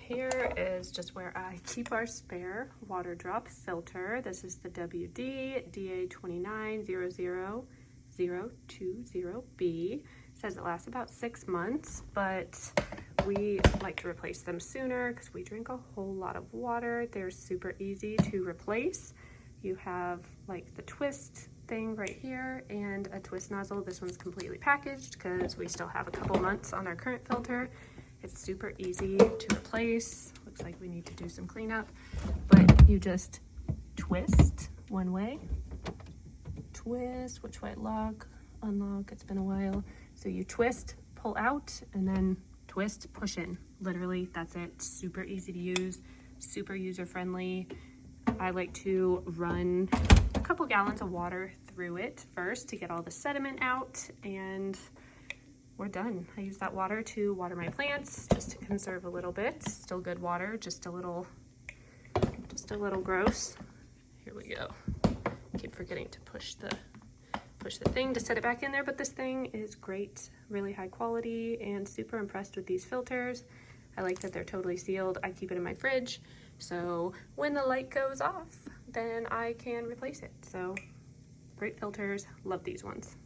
Here is just where I keep our spare water drop filter. This is the WD-D29000020B. It says it lasts about 6 months, but we like to replace them sooner because we drink a whole lot of water. They're super easy to replace. You have like the twist thing right here and a twist nozzle. This one's completely packaged because we still have a couple months on our current filter. It's super easy to replace. Looks like we need to do some cleanup, but you just twist one way, twist, which way, lock, unlock, it's been a while. So you twist, pull out, and then twist, push in. Literally, that's it. Super easy to use, super user-friendly. I like to run a couple gallons of water through it first to get all the sediment out, and we're done. I use that water to water my plants just to conserve a little bit. Still good water, just a little gross. Here we go. Keep forgetting to push the thing to set it back in there, but this thing is great, really high quality, and super impressed with these filters. I like that they're totally sealed. I keep it in my fridge, so when the light goes off, then I can replace it. So great filters, love these ones.